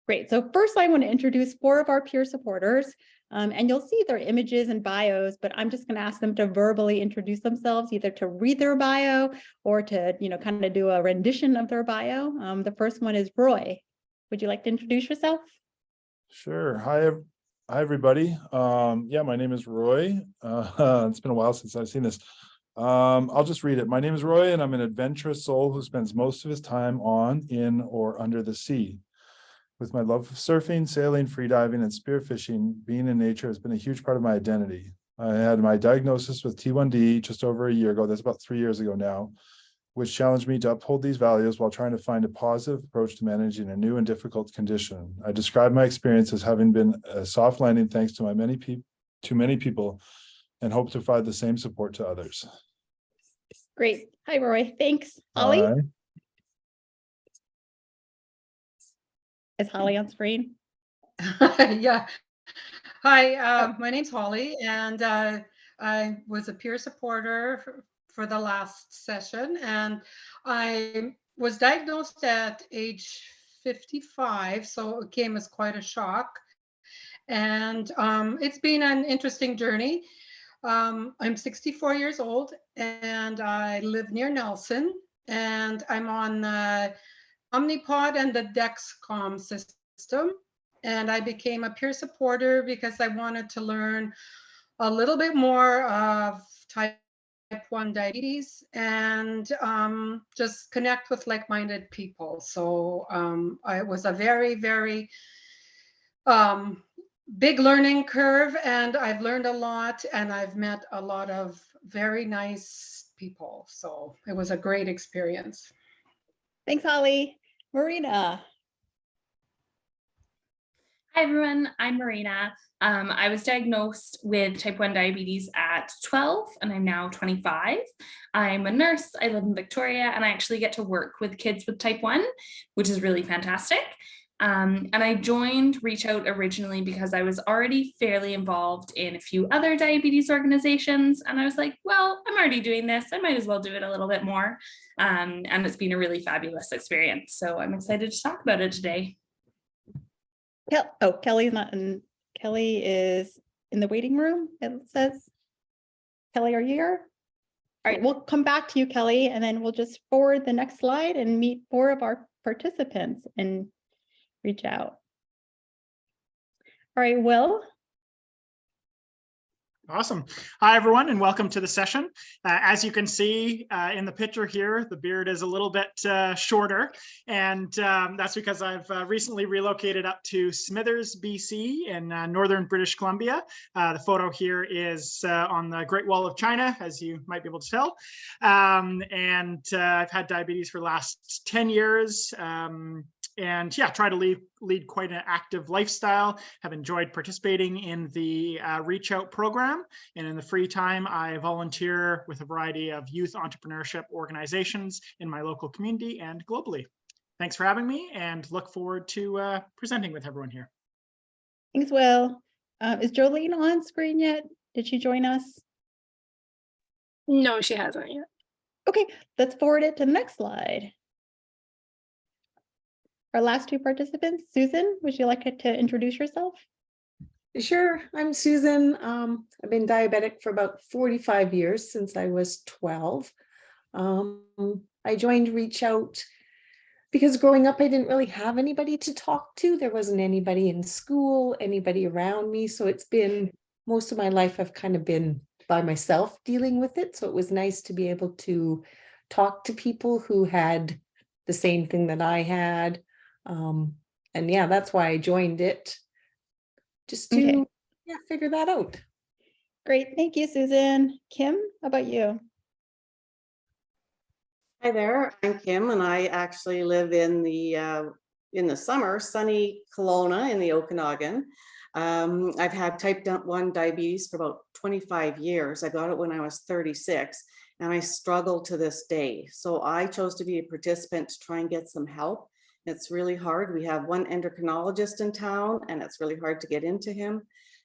Great. So first I want to introduce 4 of our peer supporters, and you'll see their images and bios, but I'm just going to ask them to verbally introduce themselves, either to read their bio or to, kind of do a rendition of their bio. The first one is Roy. Would you like to introduce yourself? Sure. Hi, everybody. Yeah, my name is Roy. It's been a while since I've seen this. I'll just read it. My name is Roy, and I'm an adventurous soul who spends most of his time on, in, or under the sea. With my love of surfing, sailing, freediving, and spearfishing, being in nature has been a huge part of my identity. I had my diagnosis with T1D just over a year ago. That's about 3 years ago now, which challenged me to uphold these values while trying to find a positive approach to managing a new and difficult condition. I describe my experience as having been a soft landing thanks to many people, and hope to provide the same support to others. Great. Hi, Roy. Thanks. Holly? Hi. Is Holly on screen? Yeah. Hi, my name's Holly, and I was a peer supporter for the last session, and I was diagnosed at age 55, so it came as quite a shock. And it's been an interesting journey. I'm 64 years old, and I live near Nelson, and I'm on the Omnipod and the Dexcom system. And I became a peer supporter because I wanted to learn a little bit more of type 1 diabetes and just connect with like-minded people. So it was a very, very big learning curve, and I've learned a lot, and I've met a lot of very nice people. So it was a great experience. Thanks, Holly. Marina. Hi, everyone. I'm Marina. I was diagnosed with type 1 diabetes at 12, and I'm now 25. I'm a nurse. I live in Victoria, and I actually get to work with kids with type 1, which is really fantastic. And I joined REACHOUT originally because I was already fairly involved in a few other diabetes organizations. And I was like, well, I'm already doing this. I might as well do it a little bit more. And it's been a really fabulous experience. So I'm excited to talk about it today. Kelly's not in. Kelly is in the waiting room, it says. Kelly, are you here? All right, we'll come back to you, Kelly, and then we'll just forward the next slide and meet 4 of our participants and reach out. All right, Will. Awesome. Hi, everyone, and welcome to the session. As you can see in the picture here, the beard is a little bit shorter, and that's because I've recently relocated up to Smithers, BC in northern British Columbia. The photo here is on the Great Wall of China, as you might be able to tell. And I've had diabetes for the last 10 years. And yeah, try to lead quite an active lifestyle. Have enjoyed participating in the REACHOUT program. And in the free time, I volunteer with a variety of youth entrepreneurship organizations in my local community and globally. Thanks for having me, and look forward to presenting with everyone here. Thanks, Will. Is Jolene on screen yet? Did she join us? No, she hasn't yet. Okay, let's forward it to the next slide. Our last 2 participants, Susan, would you like to introduce yourself? Sure, I'm Susan. I've been diabetic for about 45 years, since I was 12. I joined REACHOUT because growing up, I didn't really have anybody to talk to. There wasn't anybody in school, anybody around me. So it's been, most of my life, I've kind of been by myself dealing with it. So it was nice to be able to talk to people who had the same thing that I had. And yeah, that's why I joined it, just to figure that out. Great, thank you, Susan. Kim, how about you? Hi there, I'm Kim, and I actually live in the summer, sunny Kelowna in the Okanagan. I've had type 1 diabetes for about 25 years. I got it when I was 36, and I struggle to this day. So I chose to be a participant to try and get some help. It's really hard. We have one endocrinologist in town, and it's really hard to get into him.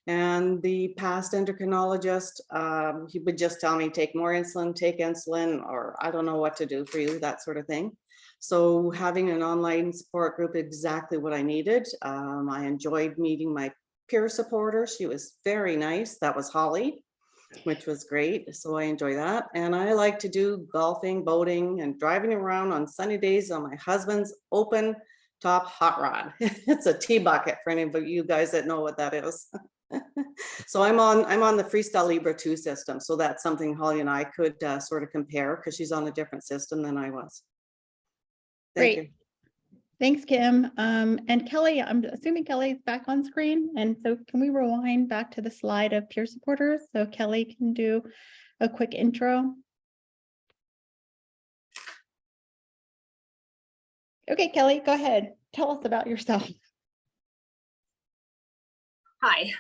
And the past endocrinologist, he would just tell me, take more insulin, take insulin, or I don't know what to do for you, that sort of thing. So having an online support group, exactly what I needed. I enjoyed meeting my peer supporter. She was very nice. That was Holly, which was great. So I enjoy that. And I like to do golfing, boating, and driving around on sunny days on my husband's open top hot rod. It's a T-bucket for any of you guys that know what that is. So I'm on the Freestyle Libre 2 system. So that's something Holly and I could sort of compare, because she's on a different system than I was. Thank Great. you. Thanks, Kim. And Kelly, I'm assuming Kelly's back on screen. And so can we rewind back to the slide of peer supporters? So Kelly can do a quick intro. Okay, Kelly, go ahead. Tell us about yourself. Hi,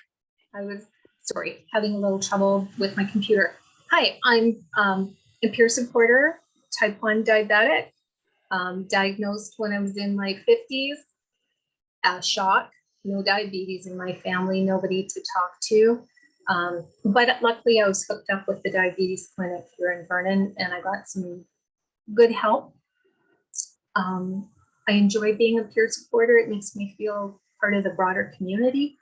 I was, sorry, having a little trouble with my computer. Hi, I'm a peer supporter, type 1 diabetic, diagnosed when I was in my 50s, shock, no diabetes in my family, nobody to talk to. But luckily I was hooked up with the diabetes clinic here in Vernon, and I got some good help. I enjoy being a peer supporter. It makes me feel part of the broader community.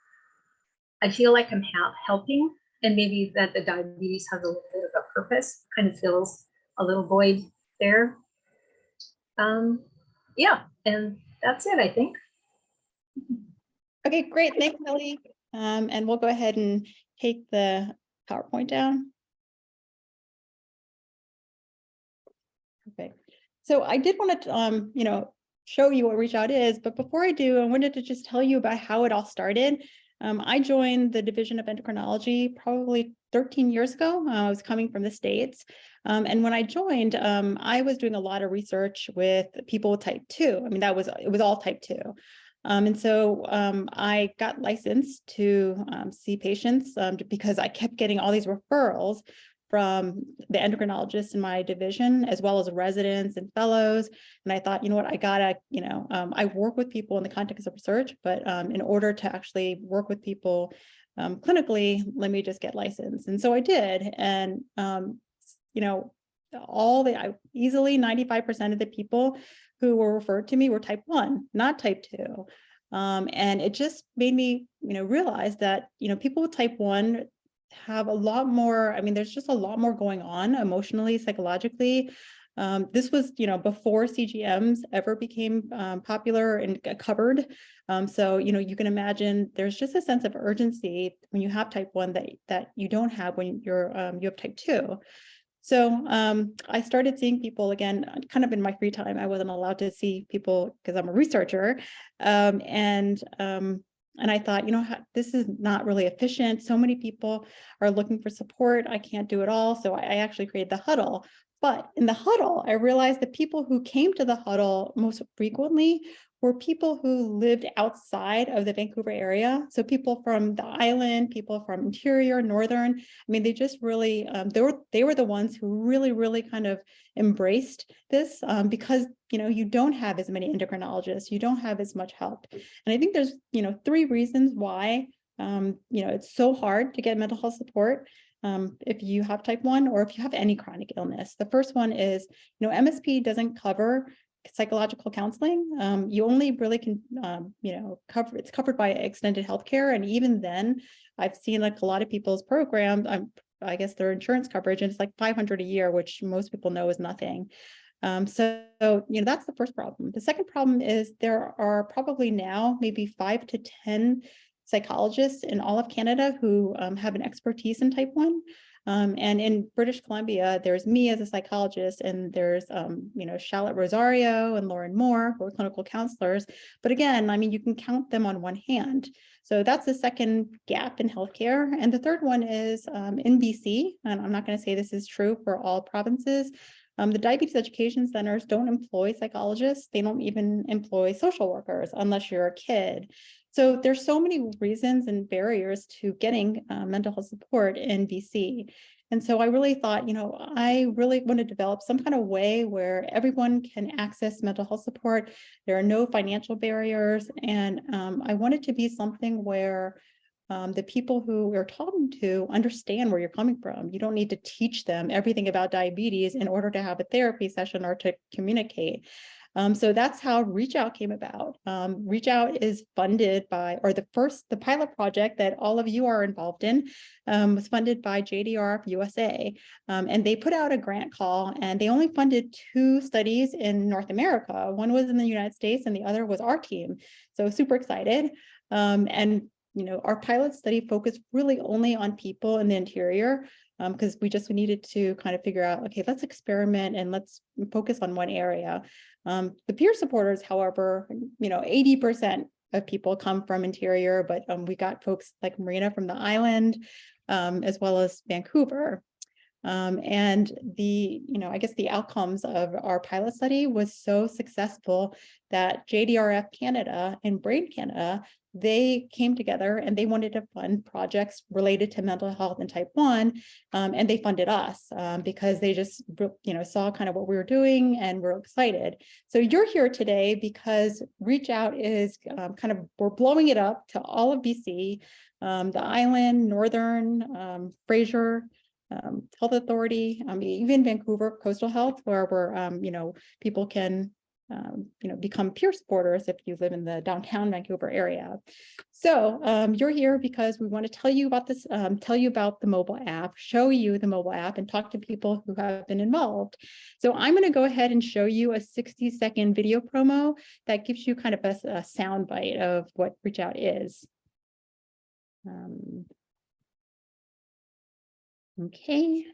I feel like I'm helping, and maybe that the diabetes has a little bit of a purpose, kind of fills a little void there. Yeah, and that's it, I think. Okay, great. Thanks, Kelly. And we'll go ahead and take the PowerPoint down. Perfect. So I did want to, show you what Reach Out is, but before I do, I wanted to just tell you about how it all started. I joined the Division of Endocrinology probably 13 years ago. I was coming from the States. And when I joined, I was doing a lot of research with people with type 2. I mean, it was all type 2. And so I got licensed to see patients because I kept getting all these referrals from the endocrinologists in my division, as well as residents and fellows. And I thought, you know what, I gotta, I work with people in the context of research, but in order to actually work with people clinically, let me just get licensed. And so I did. And, easily 95% of the people who were referred to me were type 1, not type 2. And it just made me, realize that, people with type 1 have a lot more, there's just a lot more going on emotionally, psychologically. This was, before CGMs ever became popular and covered. So, you can imagine there's just a sense of urgency when you have type 1 that you don't have when you have type 2. So I started seeing people again, kind of in my free time. I wasn't allowed to see people because I'm a researcher. And I thought, this is not really efficient. So many people are looking for support. I can't do it all. So I actually created the Huddle. But in the Huddle, I realized that people who came to the Huddle most frequently were people who lived outside of the Vancouver area. So people from the island, people from interior, northern. They just really, they were the ones who really, really kind of embraced this because, you don't have as many endocrinologists, you don't have as much help. And I think there's, 3 reasons why, it's so hard to get mental health support if you have type 1 or if you have any chronic illness. The first one is, MSP doesn't cover psychological counseling. You only really can, it's covered by extended healthcare. And even then, I've seen like a lot of people's programs, I guess their insurance coverage, and it's like $500 a year, which most people know is nothing. So, that's the first problem. The second problem is there are probably now maybe 5 to 10 psychologists in all of Canada who have an expertise in type 1. And in British Columbia, there's me as a psychologist, and there's, Charlotte Rosario and Lauren Moore, who are clinical counselors. But again, you can count them on one hand. So that's the second gap in healthcare. And the third one is in BC, and I'm not going to say this is true for all provinces. The diabetes education centers don't employ psychologists. They don't even employ social workers unless you're a kid. So there's so many reasons and barriers to getting mental health support in BC. And so I really thought, I really want to develop some kind of way where everyone can access mental health support. There are no financial barriers. And I want it to be something where the people who we're talking to understand where you're coming from. You don't need to teach them everything about diabetes in order to have a therapy session or to communicate. So that's how Reach Out came about. Reach Out is funded by, or the pilot project that all of you are involved in was funded by JDRF USA. And they put out a grant call, and they only funded 2 studies in North America. One was in the United States and the other was our team. So super excited. And our pilot study focused really only on people in the interior, because we just needed to kind of figure out, okay, let's experiment and let's focus on one area. The peer supporters, however, 80% of people come from interior, but we got folks like Marina from the island, as well as Vancouver. And I guess the outcomes of our pilot study was so successful that JDRF Canada and Brain Canada, they came together and they wanted to fund projects related to mental health and type 1. And they funded us because they just, saw kind of what we were doing and were excited. So you're here today because Reach Out is we're blowing it up to all of BC, the island, Northern, Fraser, Health Authority, even Vancouver Coastal Health, where we're, people can, become peer supporters if you live in the downtown Vancouver area. So you're here because we want to tell you about this, tell you about the mobile app, show you the mobile app, and talk to people who have been involved. So I'm going to go ahead and show you a 60-second video promo that gives you kind of a sound bite of what Reach Out is. Okay.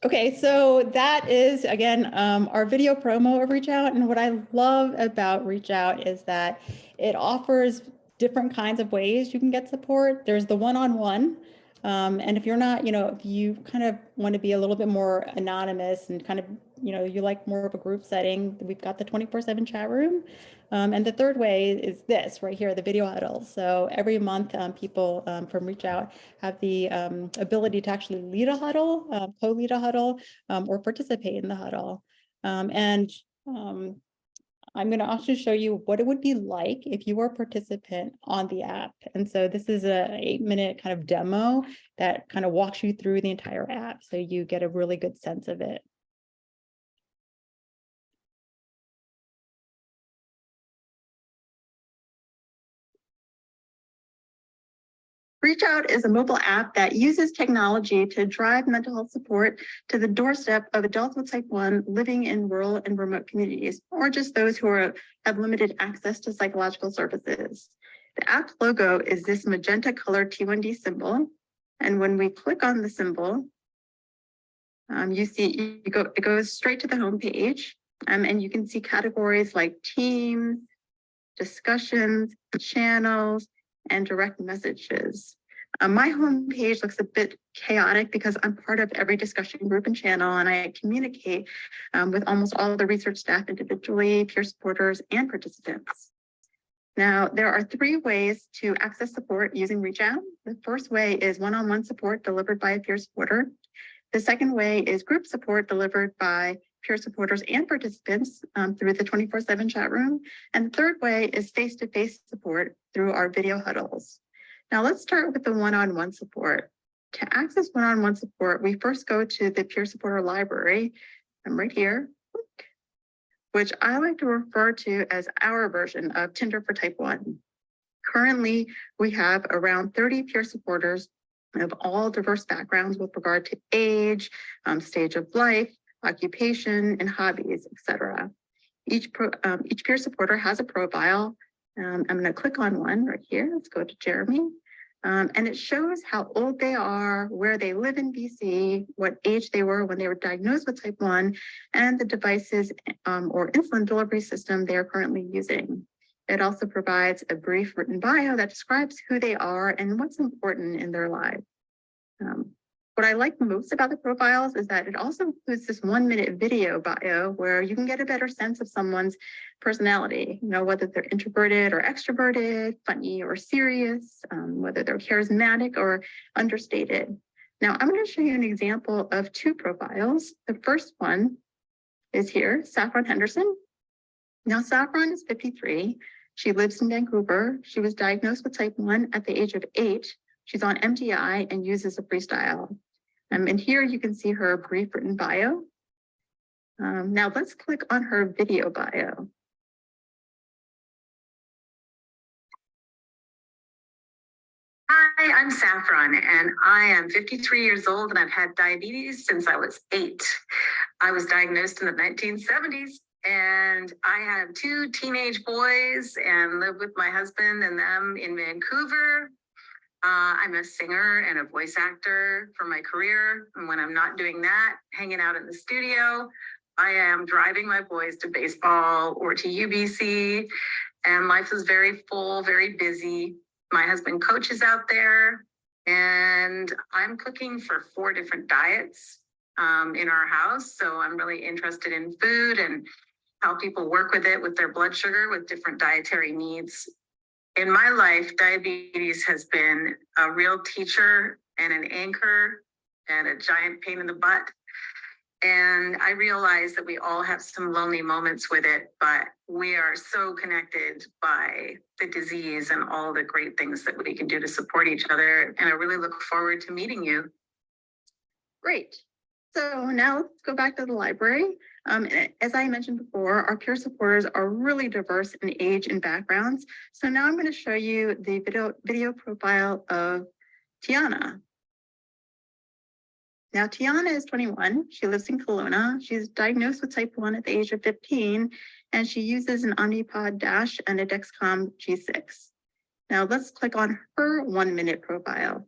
Okay, so that is, again, our video promo of Reach Out. And what I love about Reach Out is that it offers different kinds of ways you can get support. There's the one-on-one. And if you're not, if you kind of want to be a little bit more anonymous and kind of, you like more of a group setting, we've got the 24/7 chat room. And the third way is this right here, the video huddle. So every month, people from Reach Out have the ability to actually lead a huddle, co-lead a huddle, or participate in the huddle. I'm going to also show you what it would be like if you were a participant on the app. And so this is an 8-minute kind of demo that kind of walks you through the entire app, so you get a really good sense of it. Reach Out is a mobile app that uses technology to drive mental health support to the doorstep of adults with type 1 living in rural and remote communities, or just those who have limited access to psychological services. The app logo is this magenta colored T1D symbol. And when we click on the symbol, you see it goes straight to the home page, and you can see categories like teams, discussions, channels, and direct messages. My homepage looks a bit chaotic because I'm part of every discussion group and channel, and I communicate with almost all of the research staff individually, peer supporters, and participants. Now, there are 3 ways to access support using Reach Out. The first way is one-on-one support delivered by a peer supporter. The second way is group support delivered by peer supporters and participants through the 24/7 chat room. And the third way is face-to-face support through our video huddles. Now let's start with the one-on-one support. To access one-on-one support, we first go to the peer supporter library. I'm right here, which I like to refer to as our version of Tinder for type 1. Currently, we have around 30 peer supporters of all diverse backgrounds with regard to age, stage of life, occupation, and hobbies, etc. Each peer supporter has a profile I'm going to click on one right here. Let's go to Jeremy. And it shows how old they are, where they live in BC, what age they were when they were diagnosed with type 1, and the devices or insulin delivery system they are currently using. It also provides a brief written bio that describes who they are and what's important in their lives. What I like most about the profiles is that it also includes this 1-minute video bio where you can get a better sense of someone's personality, whether they're introverted or extroverted, funny or serious, whether they're charismatic or understated. Now, I'm going to show you an example of 2 profiles. The first one is here, Saffron Henderson. Now, Saffron is 53. She lives in Vancouver. She was diagnosed with type 1 at the age of 8. She's on MDI and uses a freestyle. And here you can see her brief written bio. Now let's click on her video bio. Hi, I'm Saffron, and I am 53 years old, and I've had diabetes since I was 8. I was diagnosed in the 1970s, and I have 2 teenage boys and live with my husband and them in Vancouver. I'm a singer and a voice actor for my career. And when I'm not doing that, hanging out in the studio, I am driving my boys to baseball or to UBC. And life is very full, very busy. My husband coaches out there, and I'm cooking for 4 different diets in our house. So I'm really interested in food and how people work with it with their blood sugar with different dietary needs. In my life, diabetes has been a real teacher and an anchor and a giant pain in the butt. And I realize that we all have some lonely moments with it, but we are so connected by the disease and all the great things that we can do to support each other. And I really look forward to meeting you. Great. So now let's go back to the library. As I mentioned before, our peer supporters are really diverse in age and backgrounds. So now I'm going to show you the video profile of Tiana. Now, Tiana is 21. She lives in Kelowna. She's diagnosed with type 1 at the age of 15, and she uses an Omnipod Dash and a Dexcom G6. Now let's click on her 1-minute profile.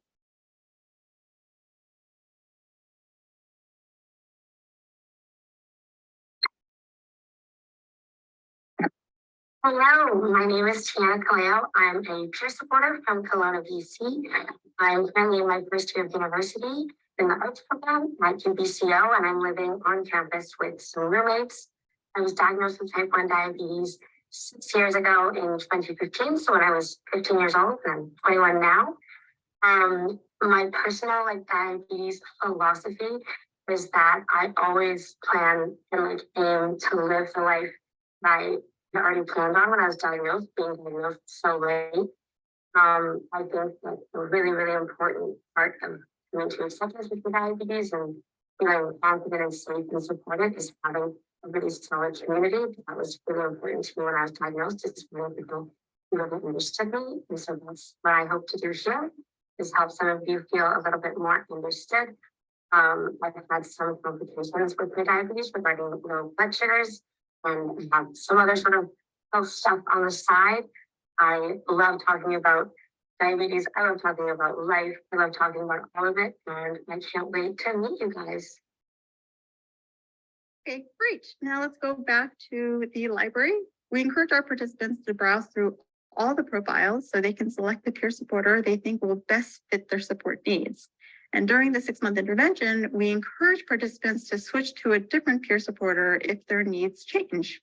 Hello, my name is Tiana Kaleo. I'm a peer supporter from Kelowna, BC. I'm currently in my first year of university in the arts program at UBCO, and I'm living on campus with some roommates. I was diagnosed with type 1 diabetes 6 years ago in 2015. So when I was 15 years old, and I'm 21 now. My personal diabetes philosophy is that I always plan and aim to live the life I already planned on when I was diagnosed, being diagnosed so late. I think that a really, really important part of coming to acceptance with diabetes and feeling confident and safe and supported is having a really solid community. That was really important to me when I was diagnosed. It's really people who really understood me. And so that's what I hope to do here, is help some of you feel a little bit more understood. I've had some complications with my diabetes regarding low blood sugars, and have some other sort of health stuff on the side. I love talking about diabetes. I love talking about life. I love talking about all of it. And I can't wait to meet you guys. Okay, great. Now let's go back to the library. We encourage our participants to browse through all the profiles so they can select the peer supporter they think will best fit their support needs. And during the 6-month intervention, we encourage participants to switch to a different peer supporter if their needs change.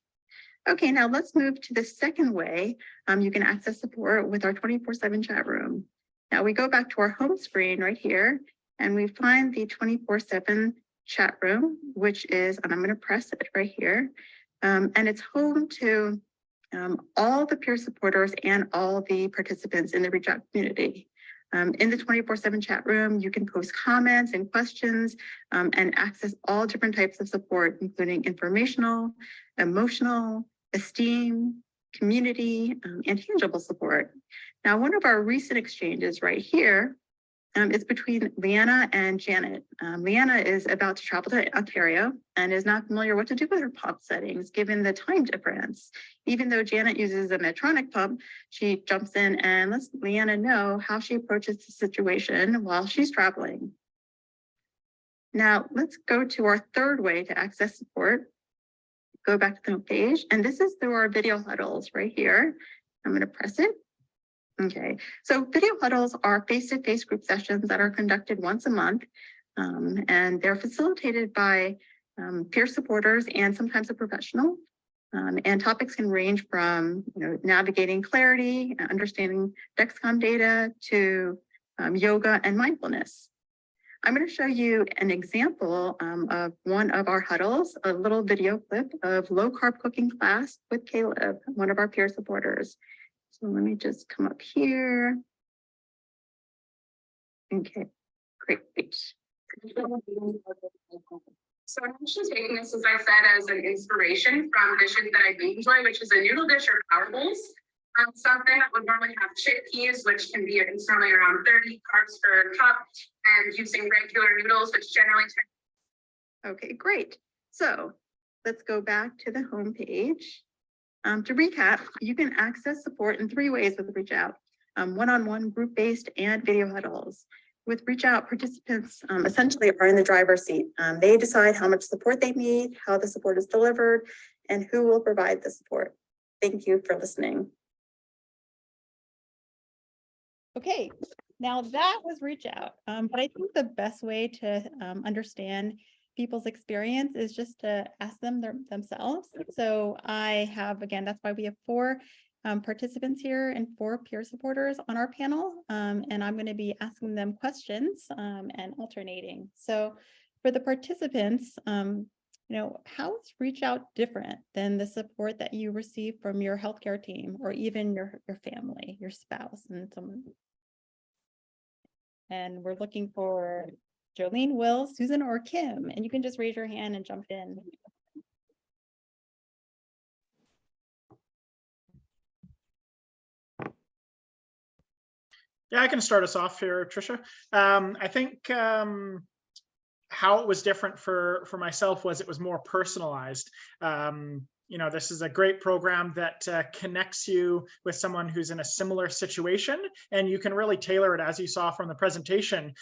Okay, now let's move to the second way you can access support with our 24/7 chat room. Now we go back to our home screen right here, and we find the 24/7 chat room, which is, and I'm going to press it right here, and it's home to all the peer supporters and all the participants in the REACHOUT community. In the 24/7 chat room, you can post comments and questions and access all different types of support, including informational, emotional, esteem, community, and tangible support. Now, one of our recent exchanges right here is between Leanna and Janet. Leanna is about to travel to Ontario and is not familiar what to do with her pump settings given the time difference. Even though Janet uses a Medtronic pump, she jumps in and lets Leanna know how she approaches the situation while she's traveling. Now let's go to our third way to access support. Go back to the home page, and this is through our video huddles right here. I'm going to press it. Okay, so video huddles are face-to-face group sessions that are conducted once a month, and they're facilitated by peer supporters and sometimes a professional. And topics can range from navigating clarity, understanding Dexcom data, to yoga and mindfulness. I'm going to show you an example of one of our huddles, a little video clip of low-carb cooking class with Caleb, one of our peer supporters. So let me just come up here. Okay, great. So I'm actually taking this, as I said, as an inspiration from dishes that I do enjoy, which is a noodle dish or power bowls. Something that would normally have chickpeas, which can be normally around 30 carbs per cup, and using regular noodles, which generally. Okay, great. So let's go back to the home page. To recap, you can access support in 3 ways with Reach Out: one-on-one, group-based, and video huddles. With Reach Out, participants essentially are in the driver's seat. They decide how much support they need, how the support is delivered, and who will provide the support. Thank you for listening. Okay, now that was Reach Out, but I think the best way to understand people's experience is just to ask them themselves. So I have, again, that's why we have 4 participants here and 4 peer supporters on our panel. And I'm going to be asking them questions and alternating. So for the participants, how is Reach Out different than the support that you receive from your healthcare team or even your family, your spouse, and someone? And we're looking for Jolene, Will, Susan, or Kim, and you can just raise your hand and jump in. Yeah, I can start us off here, Tricia. I think how it was different for myself was it was more personalized. This is a great program that connects you with someone who's in a similar situation, and you can really tailor it, as you saw from the presentation,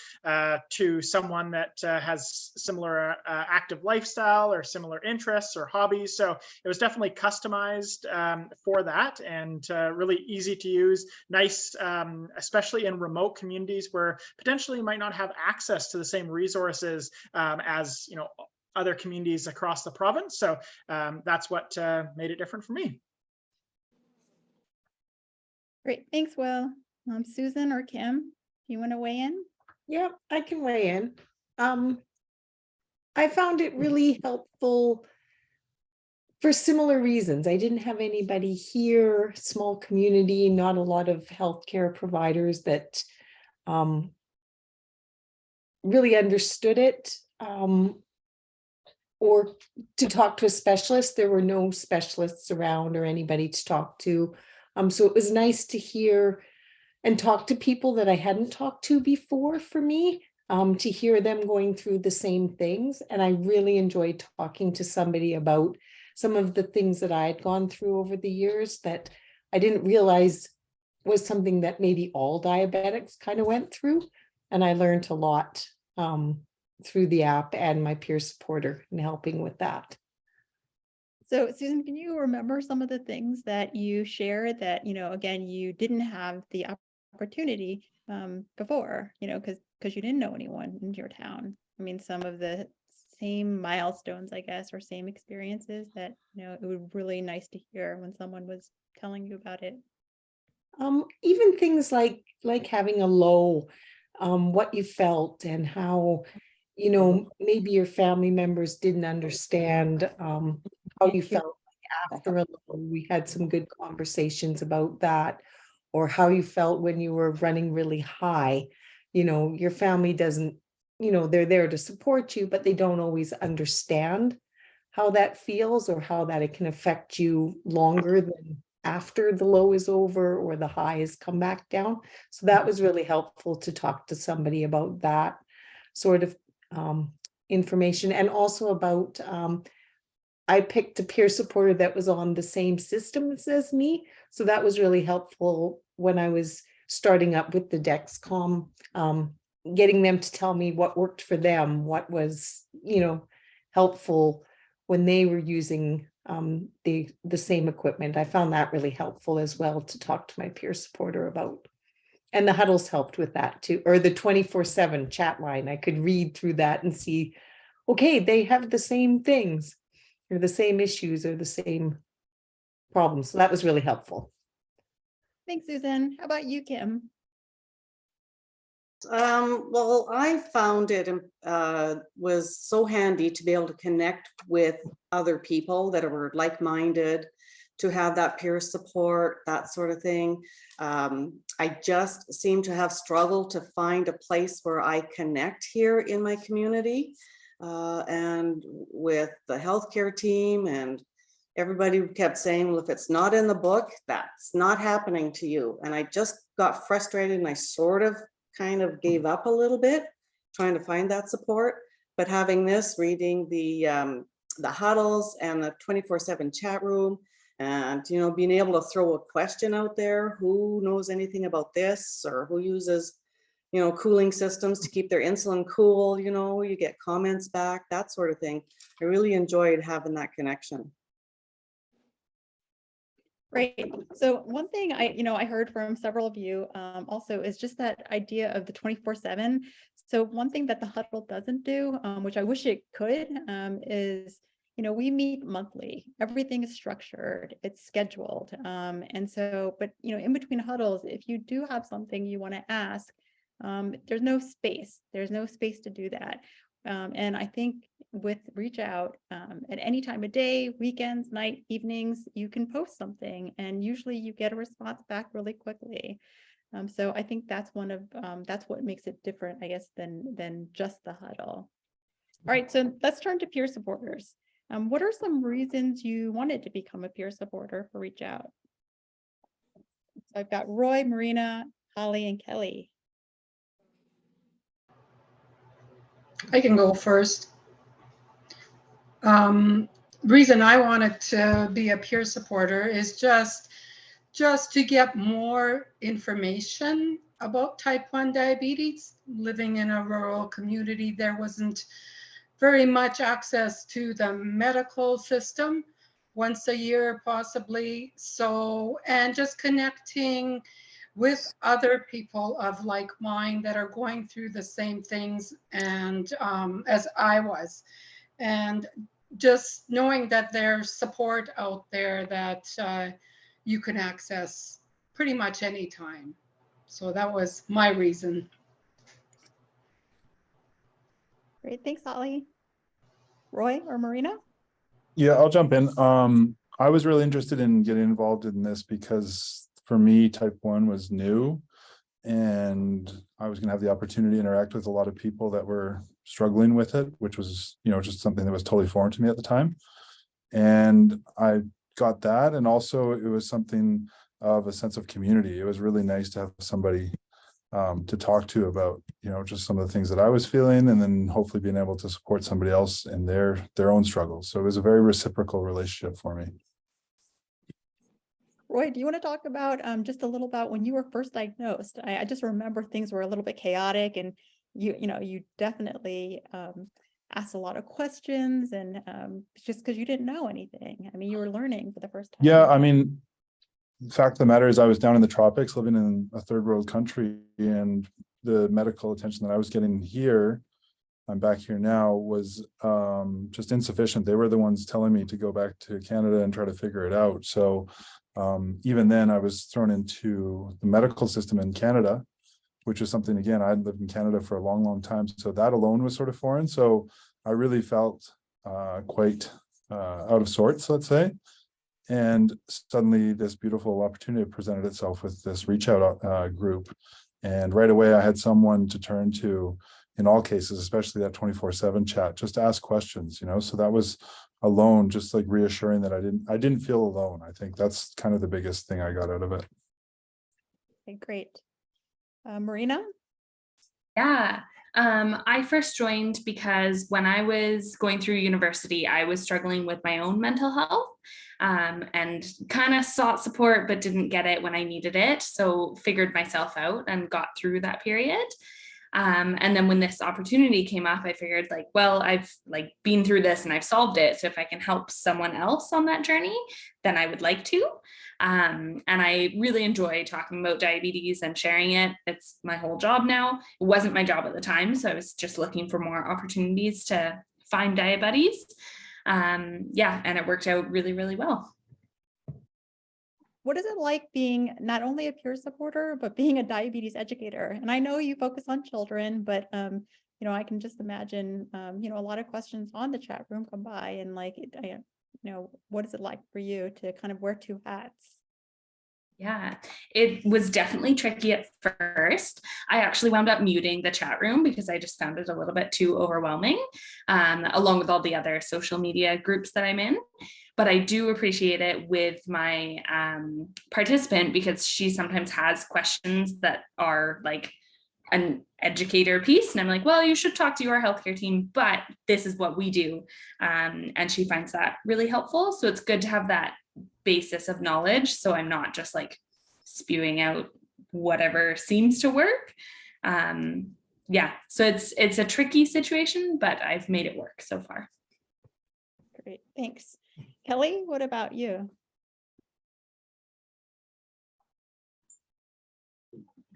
to someone that has similar active lifestyle or similar interests or hobbies. So it was definitely customized for that, and really easy to use. Nice, especially in remote communities where potentially you might not have access to the same resources as other communities across the province. So that's what made it different for me. Great, thanks, Will. Susan or Kim, do you want to weigh in? Yeah, I can weigh in. I found it really helpful for similar reasons. I didn't have anybody here, small community, not a lot of healthcare providers that really understood it. Or to talk to a specialist. There were no specialists around or anybody to talk to. So it was nice to hear and talk to people that I hadn't talked to before for me, to hear them going through the same things. And I really enjoyed talking to somebody about some of the things that I had gone through over the years that I didn't realize was something that maybe all diabetics kind of went through. And I learned a lot through the app and my peer supporter in helping with that. So Susan, can you remember some of the things that you shared that, again, you didn't have the opportunity before, because you didn't know anyone in your town? I mean, some of the same milestones, I guess, or same experiences that, it was really nice to hear when someone was telling you about it. Even things like having a low, what you felt and how, maybe your family members didn't understand how you felt after a low. We had some good conversations about that, or how you felt when you were running really high. Your family doesn't, they're there to support you, but they don't always understand how that feels or how that it can affect you longer than after the low is over or the high has come back down. So that was really helpful to talk to somebody about that sort of information, and also about I picked a peer supporter that was on the same system as me. So that was really helpful when I was starting up with the Dexcom, getting them to tell me what worked for them, what was, helpful when they were using the same equipment. I found that really helpful as well to talk to my peer supporter about. And the Huddles helped with that too, or the 24/7 chat line. I could read through that and see, okay, they have the same things, or the same issues, or the same problems. So that was really helpful. Thanks, Susan. How about you, Kim? Well, I found it was so handy to be able to connect with other people that were like-minded, to have that peer support, that sort of thing. I just seem to have struggled to find a place where I connect here in my community, and with the healthcare team, and everybody kept saying, well, if it's not in the book, that's not happening to you. And I just got frustrated, and I sort of kind of gave up a little bit trying to find that support. But having this, reading the huddles and the 24/7 chat room, and being able to throw a question out there, who knows anything about this, or who uses cooling systems to keep their insulin cool, you get comments back, that sort of thing. I really enjoyed having that connection. Great. So one thing I heard from several of you also is just that idea of the 24/7. So one thing that the Huddle doesn't do, which I wish it could, is, we meet monthly. Everything is structured, it's scheduled. And so, but, in between huddles, if you do have something you want to ask, there's no space. There's no space to do that. And I think with Reach Out, at any time of day, weekends, night, evenings, you can post something, and usually you get a response back really quickly. So I think that's that's what makes it different, I guess, than just the Huddle. All right, so let's turn to peer supporters. What are some reasons you wanted to become a peer supporter for Reach Out? So I've got Roy, Marina, Holly, and Kelly. I can go first. Reason I wanted to be a peer supporter is just to get more information about type 1 diabetes. Living in a rural community, there wasn't very much access to the medical system, once a year possibly. So, and just connecting with other people of like mind that are going through the same things and as I was, and just knowing that there's support out there that you can access pretty much anytime. So that was my reason. Great, thanks, Holly. Roy or Marina? Yeah, I'll jump in. I was really interested in getting involved in this because for me, type 1 was new, and I was going to have the opportunity to interact with a lot of people that were struggling with it, which was, just something that was totally foreign to me at the time. And I got that. And also it was something of a sense of community. It was really nice to have somebody to talk to about, just some of the things that I was feeling, and then hopefully being able to support somebody else in their own struggles. So it was a very reciprocal relationship for me. Roy, do you want to talk about just a little about when you were first diagnosed? I just remember things were a little bit chaotic, and you definitely asked a lot of questions, and just because you didn't know anything. I mean, you were learning for the first time. Yeah, I mean, the fact of the matter is I was down in the tropics living in a third world country, and the medical attention that I was getting here, I'm back here now, was just insufficient. They were the ones telling me to go back to Canada and try to figure it out. So even then I was thrown into the medical system in Canada, which is something, again, I'd lived in Canada for a long, long time. So that alone was sort of foreign. So I really felt quite out of sorts, let's say. And suddenly this beautiful opportunity presented itself with this Reach Out group. And right away I had someone to turn to in all cases, especially that 24/7 chat, just to ask questions, so that was alone, just like reassuring that I didn't feel alone. I think that's kind of the biggest thing I got out of it. Okay, great. Marina? Yeah. I first joined because when I was going through university, I was struggling with my own mental health, and kind of sought support, but didn't get it when I needed it. So figured myself out and got through that period. And then when this opportunity came up, I figured like, well, I've like been through this and I've solved it. So if I can help someone else on that journey, then I would like to. And I really enjoy talking about diabetes and sharing it. It's my whole job now. It wasn't my job at the time, so I was just looking for more opportunities to find diabetes. Yeah, and it worked out really, really well. What is it like being not only a peer supporter, but being a diabetes educator? And I know you focus on children, but I can just imagine, a lot of questions on the chat room come by, and like, what is it like for you to kind of wear two hats? Yeah, it was definitely tricky at first. I actually wound up muting the chat room because I just found it a little bit too overwhelming, along with all the other social media groups that I'm in. But I do appreciate it with my participant, because she sometimes has questions that are like an educator piece. And I'm like, well, you should talk to your healthcare team, but this is what we do. And she finds that really helpful. So it's good to have that basis of knowledge, so I'm not just like spewing out whatever seems to work. Yeah, so it's a tricky situation, but I've made it work so far. Great, thanks. Kelly, what about you?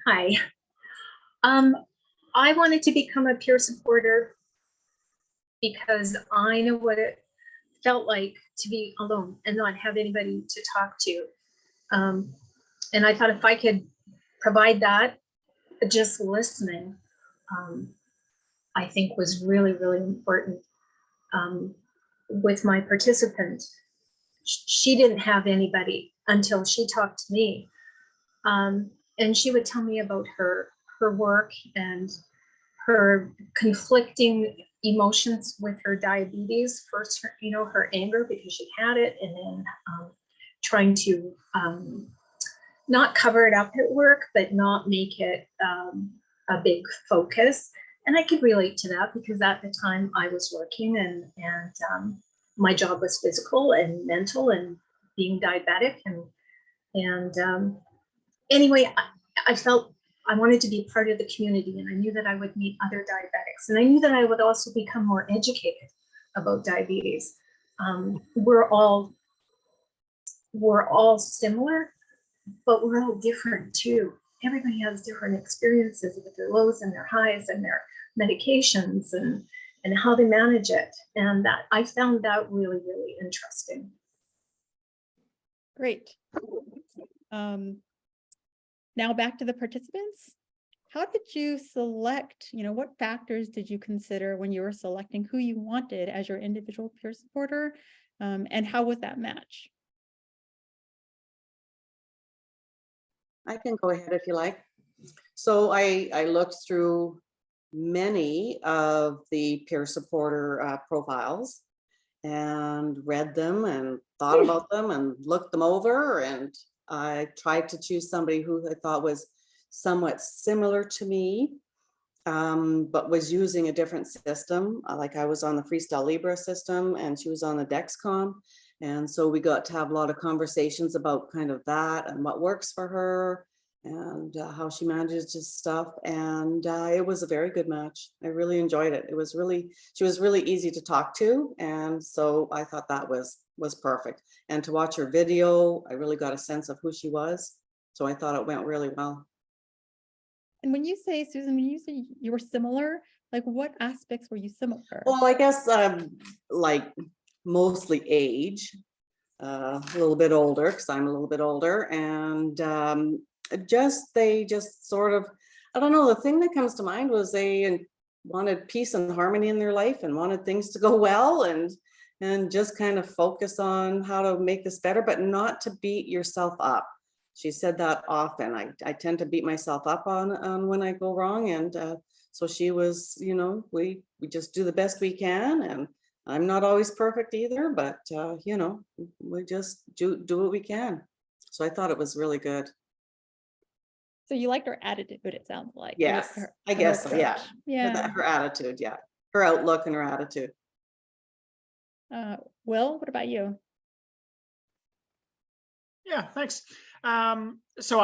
Hi. I wanted to become a peer supporter because I know what it felt like to be alone and not have anybody to talk to. And I thought if I could provide that, just listening, I think was really, really important. With my participant, she didn't have anybody until she talked to me. And she would tell me about her work and her conflicting emotions with her diabetes. First, her anger because she had it, and then trying to not cover it up at work, but not make it a big focus. And I could relate to that because at the time I was working, and my job was physical and mental, and being diabetic, and anyway, I felt I wanted to be part of the community, and I knew that I would meet other diabetics, and I knew that I would also become more educated about diabetes. We're all similar, but we're all different too. Everybody has different experiences with their lows and their highs and their medications and how they manage it. And that I found that really, really interesting. Great. Now back to the participants. How did you select, what factors did you consider when you were selecting who you wanted as your individual peer supporter? And how was that match? I can go ahead if you like. So I looked through many of the peer supporter profiles and read them and thought about them and looked them over, and I tried to choose somebody who I thought was somewhat similar to me, but was using a different system. Like I was on the Freestyle Libre system and she was on the Dexcom. And so we got to have a lot of conversations about kind of that and what works for her and how she manages this stuff. And it was a very good match. I really enjoyed it. She was really easy to talk to. And so I thought that was perfect. And to watch her video, I really got a sense of who she was. So I thought it went really well. And when you say, Susan, when you say you were similar, like what aspects were you similar? Well, I guess like mostly age, a little bit older because I'm a little bit older, and they just sort of, I don't know, the thing that comes to mind was they wanted peace and harmony in their life and wanted things to go well and just kind of focus on how to make this better, but not to beat yourself up. She said that often. I tend to beat myself up on when I go wrong, and so she was, we just do the best we can, and I'm not always perfect either, but you know, we just do what we can. So I thought it was really good. So you liked her attitude, it sounds like. Yes, I her guess so, yeah. approach. Yeah. Her attitude, yeah. Her outlook and her attitude. Will, what about you? Yeah, thanks. So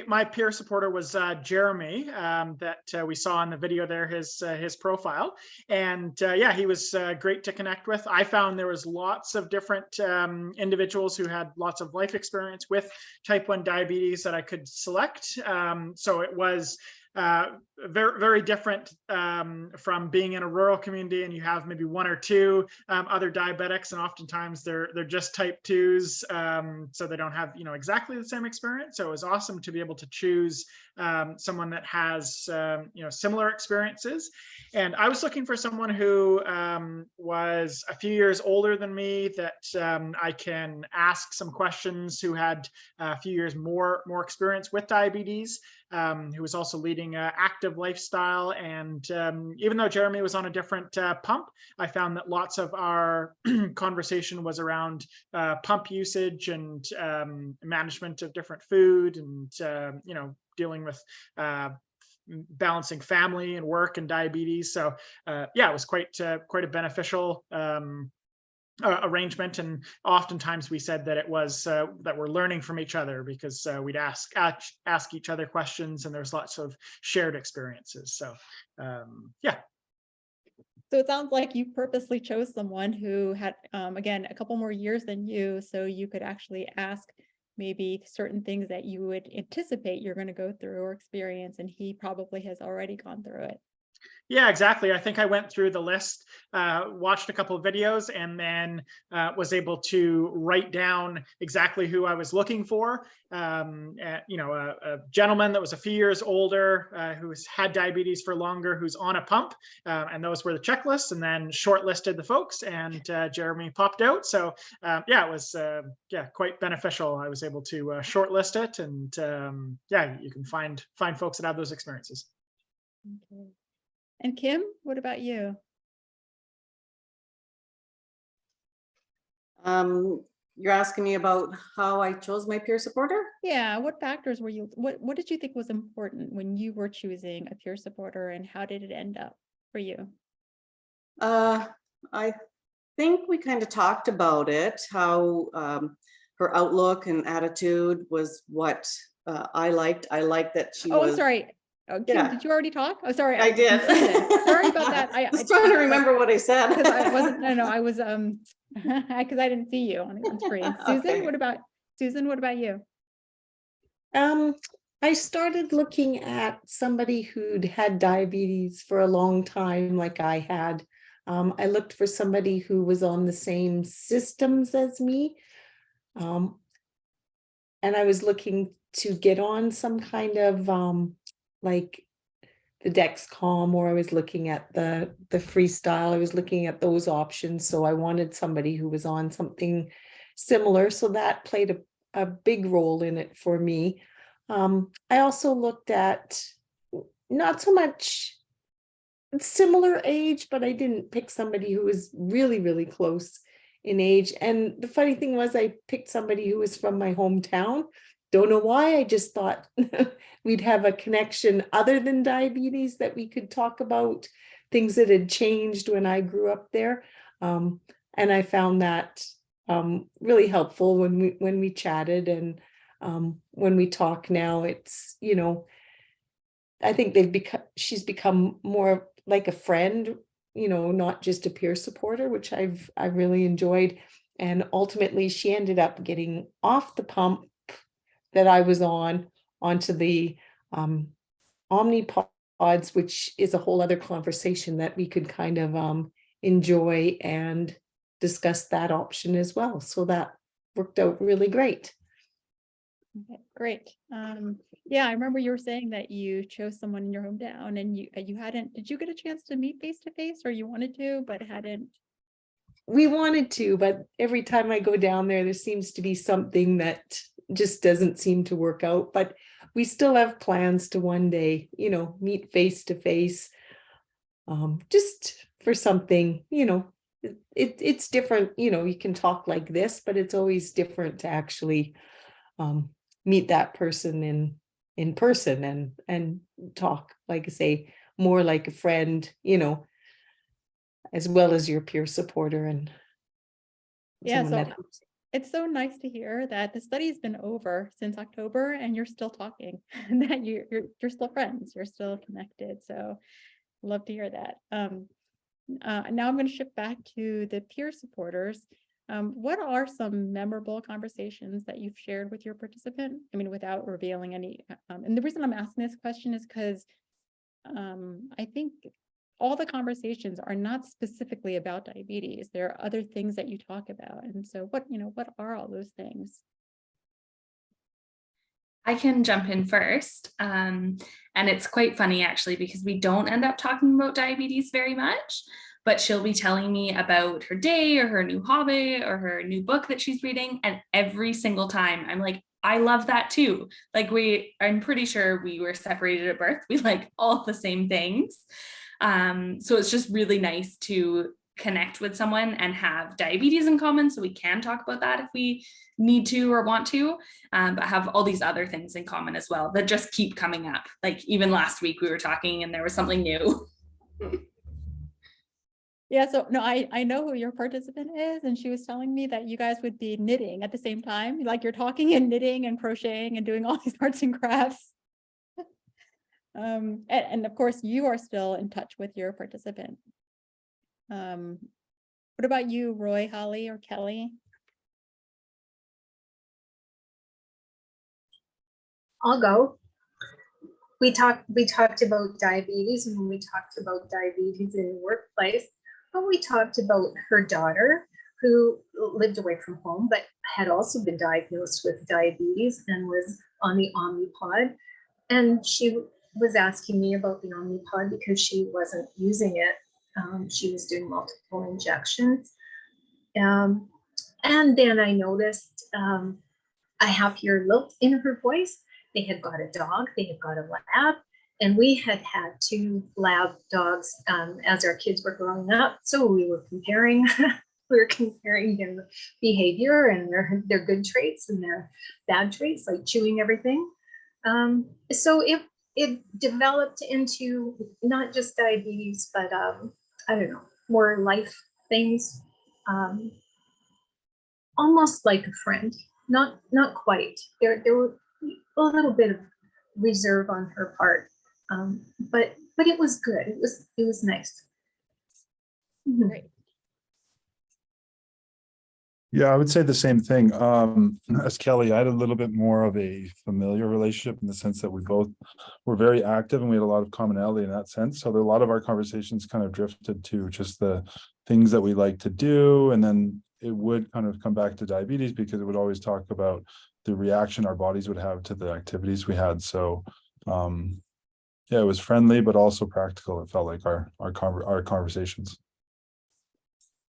my peer supporter was Jeremy, that we saw in the video there, his profile, and yeah, he was great to connect with. I found there was lots of different individuals who had lots of life experience with type 1 diabetes that I could select. So it was very, very different from being in a rural community and you have maybe one or two other diabetics, and oftentimes they're just type 2s, so they don't have, you know, exactly the same experience. So it was awesome to be able to choose someone that has you know, similar experiences. And I was looking for someone who was a few years older than me, that I can ask some questions, who had a few years more experience with diabetes, who was also leading an active lifestyle. And even though Jeremy was on a different pump, I found that lots of our conversation was around pump usage and management of different food, and you know, dealing with balancing family and work and diabetes. So yeah, it was quite a beneficial arrangement. And oftentimes we said that it was that we're learning from each other, because we'd ask each other questions, and there's lots of shared experiences. So yeah. So it sounds like you purposely chose someone who had, again, a couple more years than you, so you could actually ask maybe certain things that you would anticipate you're going to go through or experience, and he probably has already gone through it. Yeah, exactly. I think I went through the list, watched a couple of videos, and then was able to write down exactly who I was looking for. You know, a gentleman that was a few years older, who's had diabetes for longer, who's on a pump, and those were the checklists, and then shortlisted the folks, and Jeremy popped out. So yeah, it was yeah, quite beneficial. I was able to shortlist it, and yeah, you can find folks that have those experiences. Okay. And Kim, what about you? You're asking me about how I chose my peer supporter? Yeah, what factors were you, what did you think was important when you were choosing a peer supporter, and how did it end up for you? I think we kind of talked about it, how her outlook and attitude was what I liked. I liked that she Oh, was. I'm sorry. Kim, Yeah. Did you already talk? Oh, sorry. I did. Sorry about that. I was trying to remember what I said. Because I wasn't, no, I was, because I didn't see you on screen. Susan, Okay. what about you? I started looking at somebody who'd had diabetes for a long time, like I had. I looked for somebody who was on the same systems as me. And I was looking to get on some kind of like the Dexcom, or I was looking at the Freestyle. I was looking at those options. So I wanted somebody who was on something similar. So that played a big role in it for me. I also looked at not so much similar age, but I didn't pick somebody who was really, really close in age. And the funny thing was, I picked somebody who was from my hometown. Don't know why. I just thought we'd have a connection other than diabetes, that we could talk about things that had changed when I grew up there. And I found that really helpful when we chatted, and when we talk now, it's, you know, I think she's become more like a friend, you know, not just a peer supporter, which I've really enjoyed. And ultimately she ended up getting off the pump that I was onto the Omnipods, which is a whole other conversation that we could kind of enjoy and discuss that option as well. So that worked out really great. Okay, great. Yeah, I remember you were saying that you chose someone in your hometown, and you hadn't, did you get a chance to meet face to face, or you wanted to, but hadn't? We wanted to, but every time I go down there seems to be something that just doesn't seem to work out. But we still have plans to one day, you know, meet face to face, just for something, you know, it's different, you know, you can talk like this, but it's always different to actually meet that person in person and talk, like I say, more like a friend, you know, as well as your peer supporter and Yeah, someone so that helps. it's so nice to hear that the study's been over since October and you're still talking, and that you're still friends, you're still connected. So love to hear that. Now I'm going to shift back to the peer supporters. What are some memorable conversations that you've shared with your participant? I mean, without revealing any. And the reason I'm asking this question is because I think all the conversations are not specifically about diabetes. There are other things that you talk about. And so what are all those things? I can jump in first. And it's quite funny actually, because we don't end up talking about diabetes very much, but she'll be telling me about her day or her new hobby or her new book that she's reading. And every single time I'm like, I love that too. Like I'm pretty sure we were separated at birth. We like all the same things. So it's just really nice to connect with someone and have diabetes in common, so we can talk about that if we need to or want to, but have all these other things in common as well that just keep coming up. Like even last week we were talking and there was something new. Yeah, so no, I know who your participant is, and she was telling me that you guys would be knitting at the same time, like you're talking and knitting and crocheting and doing all these arts and crafts. And of course you are still in touch with your participant. What about you, Roy, Holly, or Kelly? I'll go. We talked about diabetes, and when we talked about diabetes in the workplace, but we talked about her daughter who lived away from home, but had also been diagnosed with diabetes and was on the Omnipod. And she was asking me about the Omnipod because she wasn't using it. She was doing multiple injections. And then I noticed a happier look in her voice. They had got a dog, they had got a lab, and we had had 2 lab dogs as our kids were growing up. So we were comparing, their behavior and their good traits and their bad traits, like chewing everything. So it developed into not just diabetes, but I don't know, more life things. Almost like a friend, not quite. There were a little bit of reserve on her part, but it was good. It was nice. Great. Yeah, I would say the same thing. As Kelly, I had a little bit more of a familiar relationship in the sense that we both were very active and we had a lot of commonality in that sense. So a lot of our conversations kind of drifted to just the things that we like to do. And then it would kind of come back to diabetes because it would always talk about the reaction our bodies would have to the activities we had. So yeah, it was friendly, but also practical. It felt like our conversations.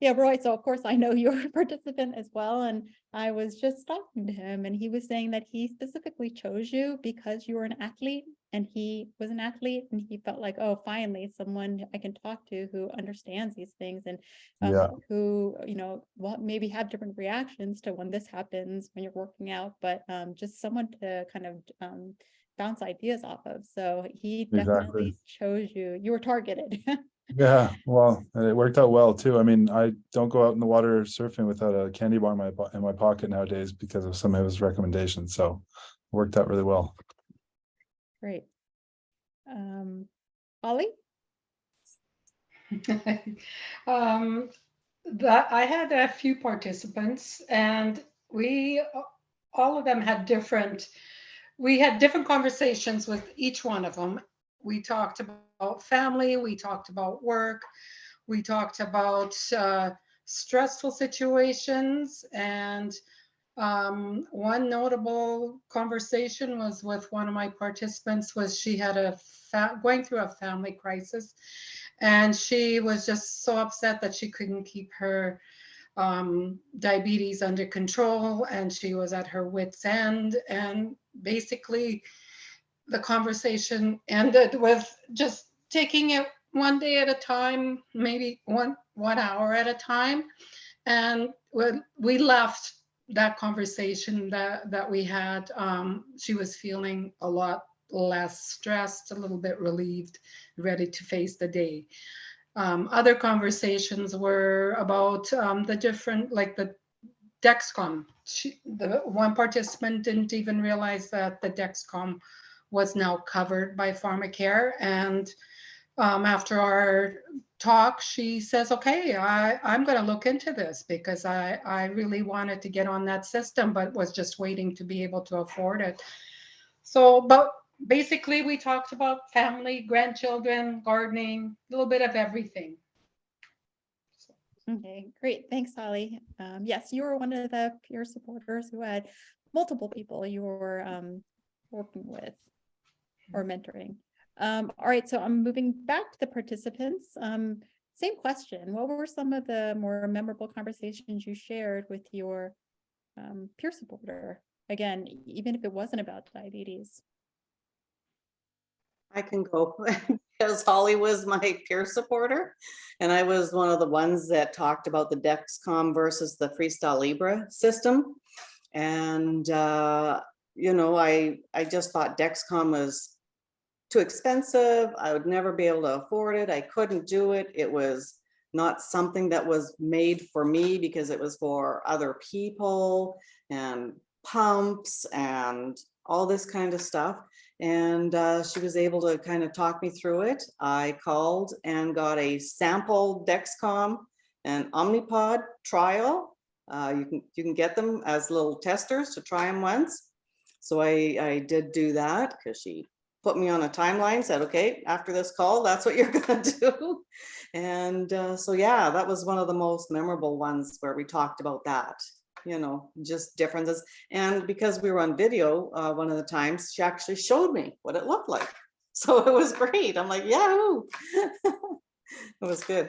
Yeah, Roy, so of course I know you're a participant as well, and I was just talking to him and he was saying that he specifically chose you because you were an athlete and he was an athlete, and he felt like, oh, finally someone I can talk to who understands these things and who, maybe have different reactions to when this happens when you're working out, but just someone to kind of bounce ideas off of. So he definitely chose you. You were targeted. Yeah, well, it worked out well too. I mean, I don't go out in the water surfing without a candy bar in my pocket nowadays because of some of his recommendations. So it worked out really well. Great. Ollie? I had a few participants, and all of them had different conversations with each one of them. We talked about family, we talked about work, we talked about stressful situations, and one notable conversation was with one of my participants. She had going through a family crisis, and she was just so upset that she couldn't keep her diabetes under control, and she was at her wit's end. And basically the conversation ended with just taking it one day at a time, maybe one hour at a time. And when we left that conversation that we had, she was feeling a lot less stressed, a little bit relieved, ready to face the day. Other conversations were about the different, like the Dexcom. The one participant didn't even realize that the Dexcom was now covered by pharmacare. And after our talk, she says, okay, I'm going to look into this because I really wanted to get on that system, but was just waiting to be able to afford it. So, but basically we talked about family, grandchildren, gardening, a little bit of everything. Okay, great. Thanks, Holly. Yes, you were one of the peer supporters who had multiple people you were working with or mentoring. All right, so I'm moving back to the participants. Same question. What were some of the more memorable conversations you shared with your peer supporter? Again, even if it wasn't about diabetes. I can go because Holly was my peer supporter, and I was one of the ones that talked about the Dexcom versus the Freestyle Libre system. And you know, I just thought Dexcom was too expensive. I would never be able to afford it. I couldn't do it. It was not something that was made for me because it was for other people and pumps and all this kind of stuff. And she was able to kind of talk me through it. I called and got a sample Dexcom and Omnipod trial. You can get them as little testers to try them once. So I did do that because she put me on a timeline, said, okay, after this call, that's what you're gonna do. And so yeah, that was one of the most memorable ones where we talked about that, you know, just differences. And because we were on video, one of the times she actually showed me what it looked like. So it was great. I'm like, yahoo. It was good.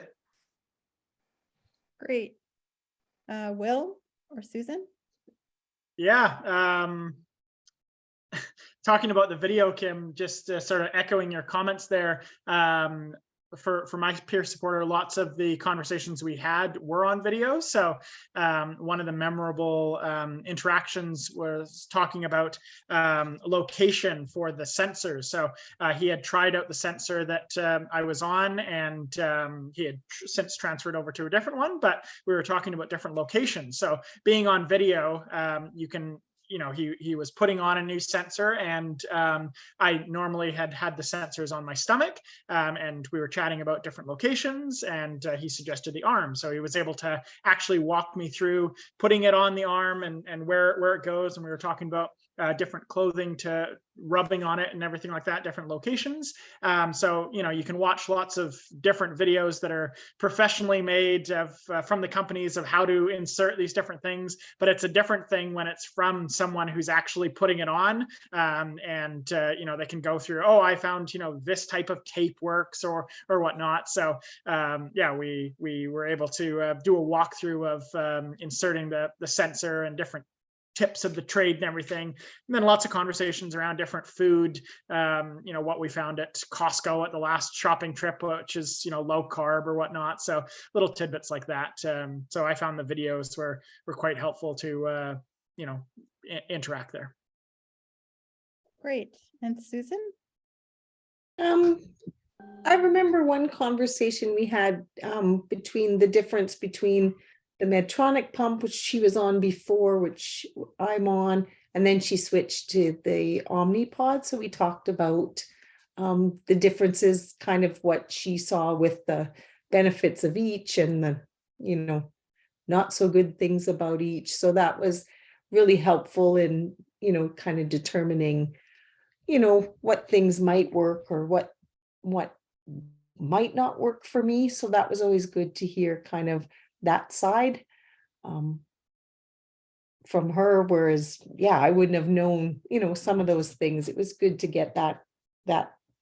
Great. Will or Susan? Yeah. Talking about the video, Kim, just sort of echoing your comments there. For my peer supporter, lots of the conversations we had were on video. So one of the memorable interactions was talking about location for the sensors. So he had tried out the sensor that I was on, and he had since transferred over to a different one, but we were talking about different locations. So being on video, you can, you know, he was putting on a new sensor, and I normally had the sensors on my stomach, and we were chatting about different locations, and he suggested the arm. So he was able to actually walk me through putting it on the arm and where it goes. And we were talking about different clothing to rubbing on it and everything like that, different locations. So, you know, you can watch lots of different videos that are professionally made of from the companies of how to insert these different things, but it's a different thing when it's from someone who's actually putting it on. And you know, they can go through, oh, I found, you know, this type of tape works or whatnot. So yeah, we were able to do a walkthrough of inserting the sensor and different tips of the trade and everything. And then lots of conversations around different food, you know, what we found at Costco at the last shopping trip, which is, you know, low carb or whatnot. So little tidbits like that. So I found the videos were quite helpful to, you know, interact there. Great. And Susan? I remember one conversation we had between the difference between the Medtronic pump, which she was on before, which I'm on, and then she switched to the Omnipod. So we talked about the differences, kind of what she saw with the benefits of each and the, you know, not so good things about each. So that was really helpful in, you know, kind of determining, you know, what things might work or what might not work for me. So that was always good to hear kind of that side from her, whereas yeah, I wouldn't have known, you know, some of those things. It was good to get that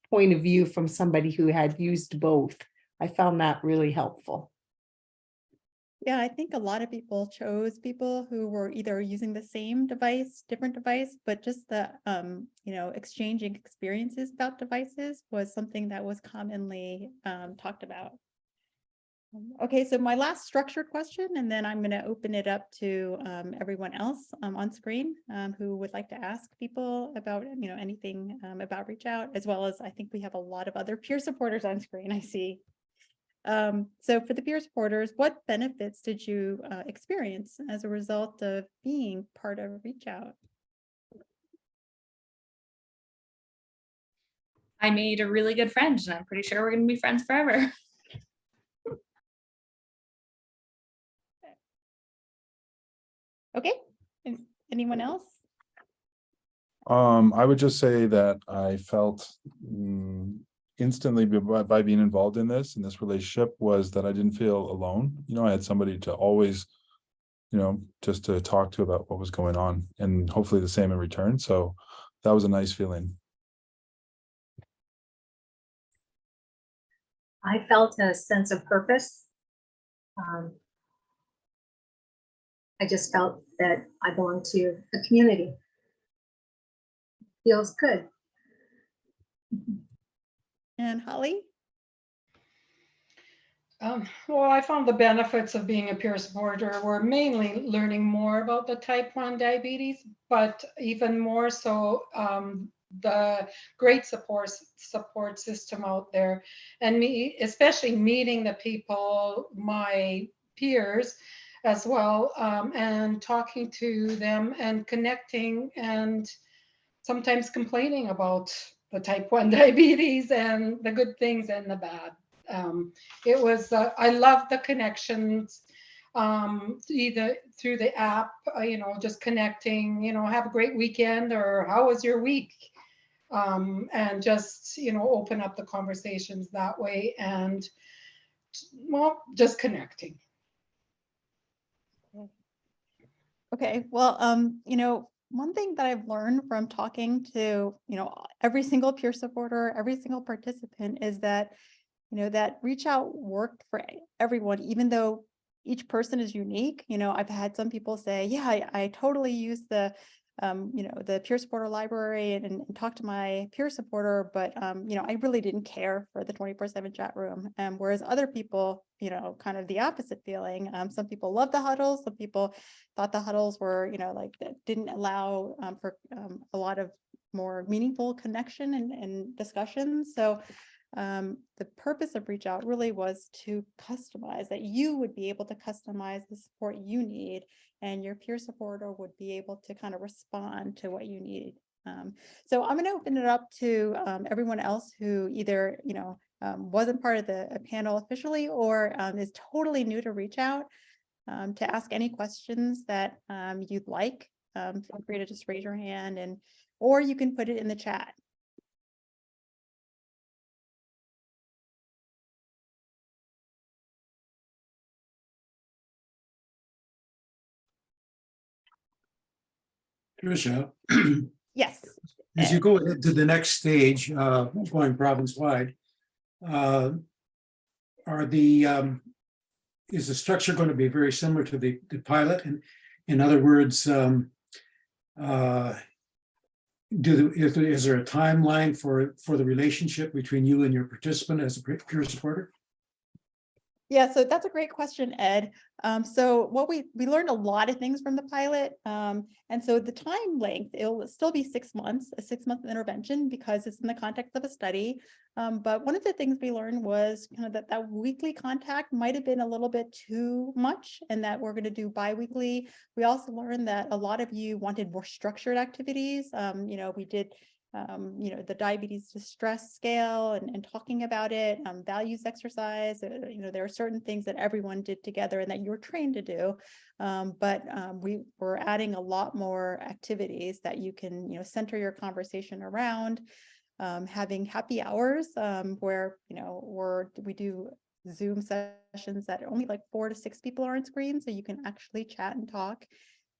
point of view from somebody who had used both. I found that really helpful. Yeah, I think a lot of people chose people who were either using the same device, different device, but just the, exchanging experiences about devices was something that was commonly talked about. Okay, so my last structured question, and then I'm going to open it up to everyone else on screen who would like to ask people about, anything about Reach Out, as well as I think we have a lot of other peer supporters on screen, I see. So for the peer supporters, what benefits did you experience as a result of being part of Reach Out? I made a really good friend, and I'm pretty sure we're going to be friends forever. Okay, anyone else? I would just say that I felt instantly by being involved in this relationship was that I didn't feel alone. I had somebody to always, just to talk to about what was going on, and hopefully the same in return. So that was a nice feeling. I felt a sense of purpose. I just felt that I belong to a community. Feels good. And Holly? Well, I found the benefits of being a peer supporter were mainly learning more about the type 1 diabetes, but even more so the great support system out there, and especially meeting the people, my peers as well, and talking to them and connecting, and sometimes complaining about the type 1 diabetes and the good things and the bad. It was, I love the connections, either through the app, just connecting, have a great weekend, or how was your week? And just, open up the conversations that way, and, well, just connecting. Okay, well, one thing that I've learned from talking to, every single peer supporter, every single participant is that, that Reach Out worked for everyone, even though each person is unique. I've had some people say, yeah, I totally use the, the peer supporter library and talk to my peer supporter, but, I really didn't care for the 24/7 chat room. Whereas other people, kind of the opposite feeling. Some people love the huddles. Some people thought the huddles were, like that didn't allow for a lot of more meaningful connection and discussions. So the purpose of Reach Out really was to customize, that you would be able to customize the support you need, and your peer supporter would be able to kind of respond to what you need. So I'm going to open it up to everyone else who either, wasn't part of the panel officially, or is totally new to Reach Out, to ask any questions that you'd like. Feel free to just raise your hand, or you can put it in the chat. Tricia, Yes. as you go ahead to the next stage, going province-wide, is the structure going to be very similar to the pilot? And in other words, is there a timeline for the relationship between you and your participant as a peer supporter? Yeah, so that's a great question, Ed. So what we learned a lot of things from the pilot. And so the time length, it'll still be 6 months, a 6-month intervention, because it's in the context of a study. But one of the things we learned was kind of that weekly contact might have been a little bit too much, and that we're going to do bi-weekly. We also learned that a lot of you wanted more structured activities. We did the diabetes distress scale and talking about it, values exercise. There are certain things that everyone did together and that you're trained to do. But we were adding a lot more activities that you can, center your conversation around. Having happy hours where, we do Zoom sessions that only like 4 to 6 people are on screen, so you can actually chat and talk.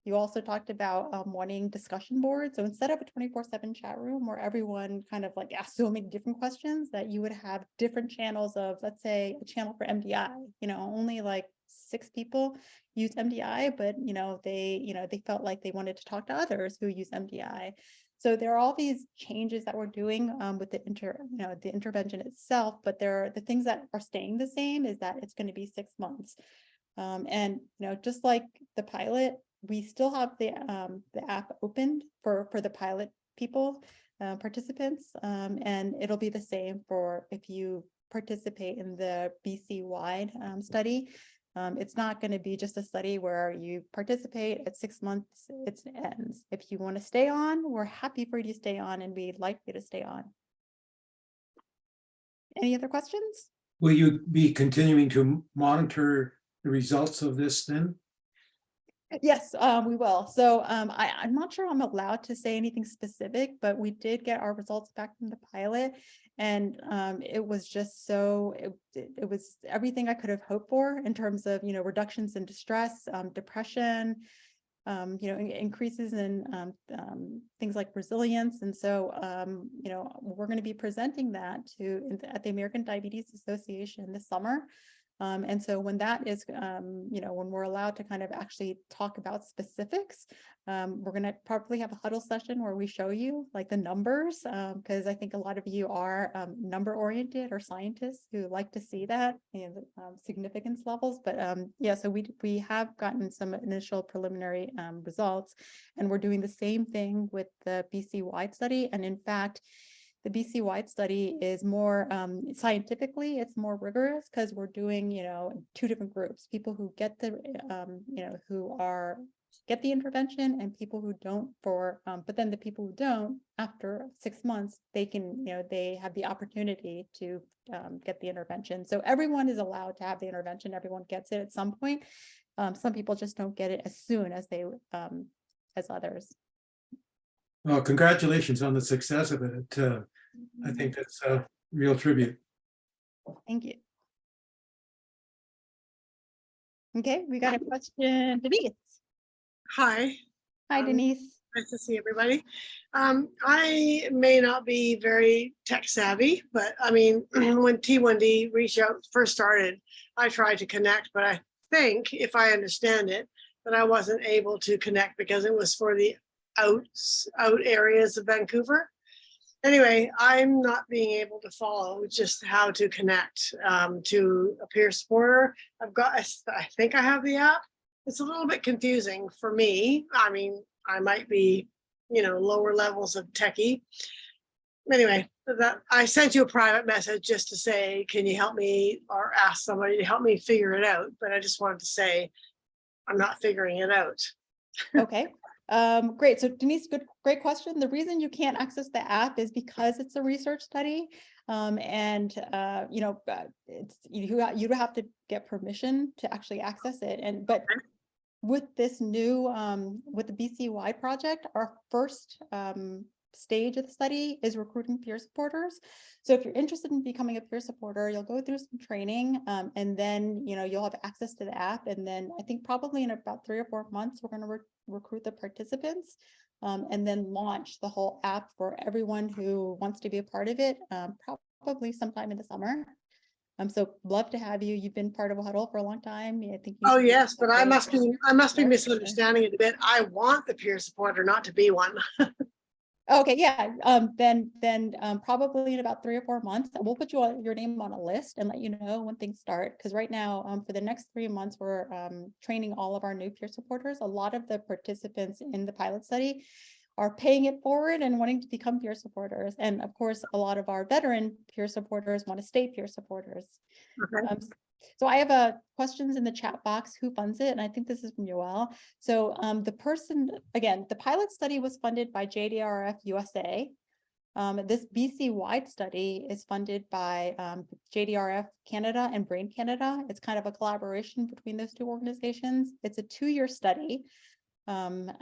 You also talked about wanting discussion boards. So instead of a 24/7 chat room where everyone kind of like asks so many different questions, that you would have different channels of, let's say, a channel for MDI, only like 6 people use MDI, but they felt like they wanted to talk to others who use MDI. So there are all these changes that we're doing with the intervention itself, but the things that are staying the same is that it's going to be 6 months. And just like the pilot, we still have the app opened for the pilot people, participants, and it'll be the same for if you participate in the BC wide study. It's not going to be just a study where you participate at 6 months, it ends. If you want to stay on, we're happy for you to stay on, and we'd like you to stay on. Any other questions? Will you be continuing to monitor the results of this then? Yes, we will. So I'm not sure I'm allowed to say anything specific, but we did get our results back from the pilot, and it was just it was everything I could have hoped for in terms of reductions in distress, depression, increases in things like resilience. And so we're going to be presenting that at the American Diabetes Association this summer. And so when that is, when we're allowed to kind of actually talk about specifics, we're going to probably have a huddle session where we show you like the numbers, because I think a lot of you are number oriented or scientists who like to see that significance levels. But yeah, so we have gotten some initial preliminary results, and we're doing the same thing with the BC wide study. And in fact, the BC wide study is more scientifically, it's more rigorous because we're doing, 2 different groups: people who get the, get the intervention, and people who don't. But then the people who don't, after 6 months, they can, they have the opportunity to get the intervention. So everyone is allowed to have the intervention. Everyone gets it at some point. Some people just don't get it as soon as they as others. Well, congratulations on the success of it. I think that's a real tribute. Thank you. Okay, we got a question. Denise. Hi. Hi, Denise. Nice to see everybody. I may not be very tech savvy, but I mean, when T1D REACHOUT first started, I tried to connect, but I think, if I understand it, that I wasn't able to connect because it was for the out areas of Vancouver. Anyway, I'm not being able to follow just how to connect to a peer supporter. I think I have the app. It's a little bit confusing for me. I mean, I might be, lower levels of techie. Anyway, I sent you a private message just to say, can you help me, or ask somebody to help me figure it out? But I just wanted to say, I'm not figuring it out. Okay. Great. So Denise, great question. The reason you can't access the app is because it's a research study. It's you have to get permission to actually access it. But with this new, with the BC-wide project, our first stage of the study is recruiting peer supporters. So if you're interested in becoming a peer supporter, you'll go through some training, and then you'll have access to the app. And then I think probably in about 3 or 4 months, we're going to recruit the participants, and then launch the whole app for everyone who wants to be a part of it, probably sometime in the summer. So love to have you. You've been part of a Huddle for a long time. I think. Oh yes, but I must be misunderstanding it a bit. I want the peer supporter, not to be one. Okay, yeah. Then probably in about 3 or 4 months, we'll put your name on a list and let you know when things start. Because right now, for the next 3 months, we're training all of our new peer supporters. A lot of the participants in the pilot study are paying it forward and wanting to become peer supporters. And of course, a lot of our veteran peer supporters want to stay peer supporters. Okay. So I have questions in the chat box, who funds it? And I think this is from Yoel. So the person, again, the pilot study was funded by JDRF USA. This BC-wide study is funded by JDRF Canada and Brain Canada. It's kind of a collaboration between those 2 organizations. It's a 2-year study. And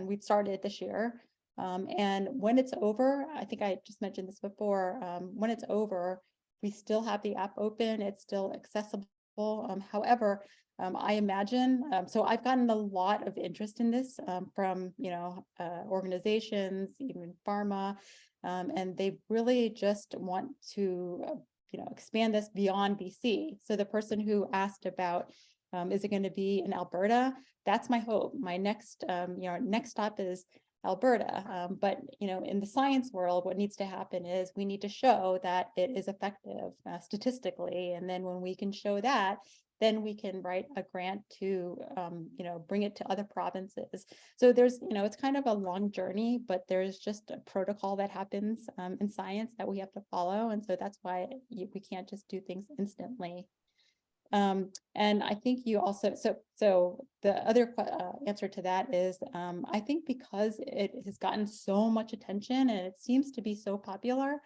we've started this year. And when it's over, I think I just mentioned this before, when it's over, we still have the app open. It's still accessible. However, I imagine, so I've gotten a lot of interest in this from, organizations, even pharma, and they really just want to expand this beyond BC. So the person who asked about, is it going to be in Alberta? That's my hope. My next, next stop is Alberta. But, in the science world, what needs to happen is we need to show that it is effective statistically. And then when we can show that, then we can write a grant to, bring it to other provinces. So there's, it's kind of a long journey, but there's just a protocol that happens in science that we have to follow. And so that's why we can't just do things instantly. And I think you also, so the other answer to that is, I think because it has gotten so much attention and it seems to be so popular,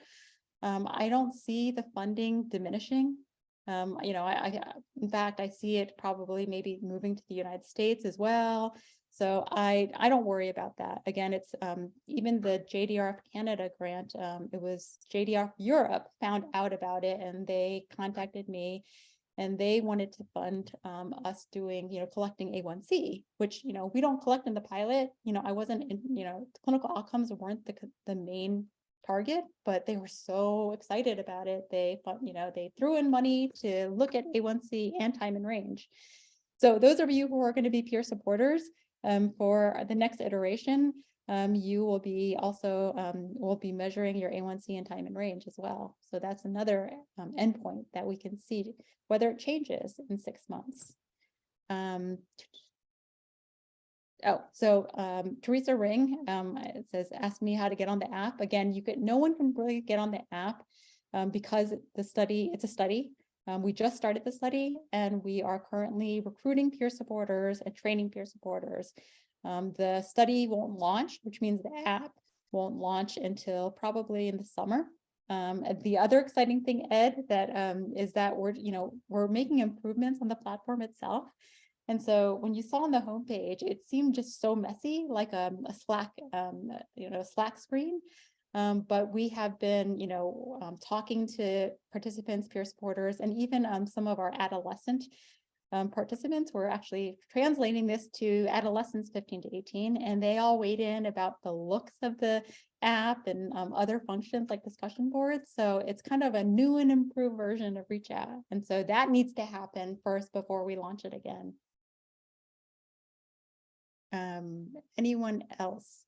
I don't see the funding diminishing. In fact, I see it probably maybe moving to the United States as well. So I don't worry about that. Again, it's even the JDRF Canada grant, it was JDRF Europe found out about it and they contacted me and they wanted to fund us doing, collecting A1C, which, we don't collect in the pilot. I wasn't in, clinical outcomes weren't the main target, but they were so excited about it. They threw in money to look at A1C and time in range. So those of you who are going to be peer supporters for the next iteration, you will be also will be measuring your A1C and time in range as well. So that's another endpoint that we can see whether it changes in 6 months. Teresa Ring, it says, ask me how to get on the app. Again, no one can really get on the app because it's a study. We just started the study and we are currently recruiting peer supporters and training peer supporters. The study won't launch, which means the app won't launch until probably in the summer. The other exciting thing, Ed, that is that we're making improvements on the platform itself. And so when you saw on the homepage, it seemed just so messy, like a Slack, Slack screen. But we have been, talking to participants, peer supporters, and even some of our adolescent participants. We're actually translating this to adolescents 15 to 18, and they all weighed in about the looks of the app and other functions like discussion boards. So it's kind of a new and improved version of REACHOUT. And so that needs to happen first before we launch it again. Anyone else?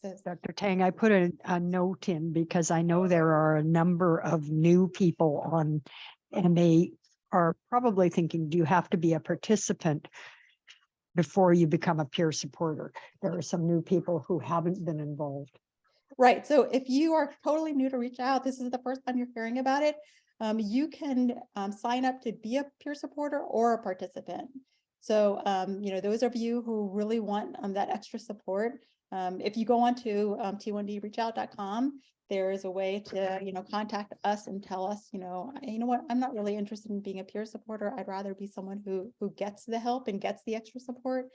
Dr. Tang, I put a note in because I know there are a number of new people on, and they are probably thinking, do you have to be a participant before you become a peer supporter? There are some new people who haven't been involved. Right. So if you are totally new to REACHOUT, this is the first time you're hearing about it, you can sign up to be a peer supporter or a participant. So, those of you who really want that extra support, if you go on to T1D there is a way to, contact us and tell us, you know what, I'm not really interested in being a peer supporter. I'd rather be someone who gets the help and gets the extra support.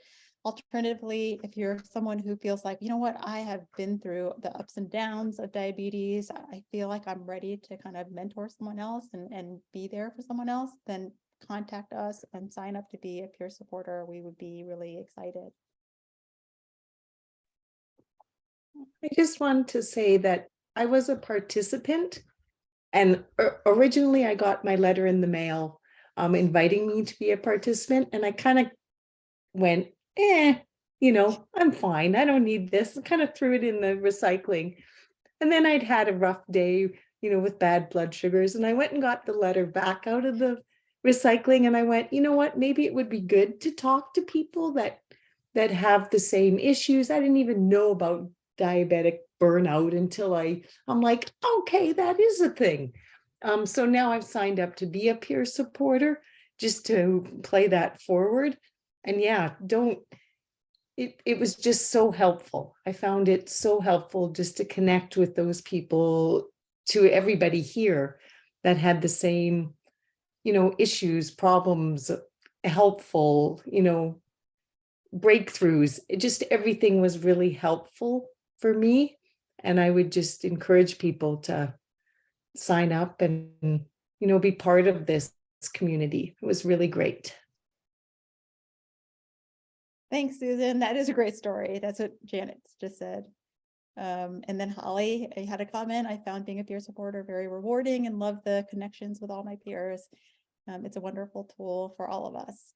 Alternatively, if you're someone who feels like, you know what, I have been through the ups and downs of diabetes, I feel like I'm ready to kind of mentor someone else and be there for someone else, then contact us and sign up to be a peer supporter. We would be really excited. I just wanted to say that I was a participant, and originally I got my letter in the mail inviting me to be a participant, and I kind of went, I'm fine. I don't need this. I kind of threw it in the recycling. And then I'd had a rough day, with bad blood sugars, and I went and got the letter back out of the recycling, and I went, you know what, maybe it would be good to talk to people that have the same issues. I didn't even know about diabetic burnout until I'm like, okay, that is a thing. So now I've signed up to be a peer supporter just to play that forward. And yeah, it was just so helpful. I found it so helpful just to connect with those people, to everybody here that had the same, issues, problems, helpful, breakthroughs. Everything was really helpful for me. And I would just encourage people to sign up and, be part of this community. It was really great. Thanks, Susan. That is a great story. That's what Janet just said. And then Holly, I had a comment. I found being a peer supporter very rewarding and love the connections with all my peers. It's a wonderful tool for all of us.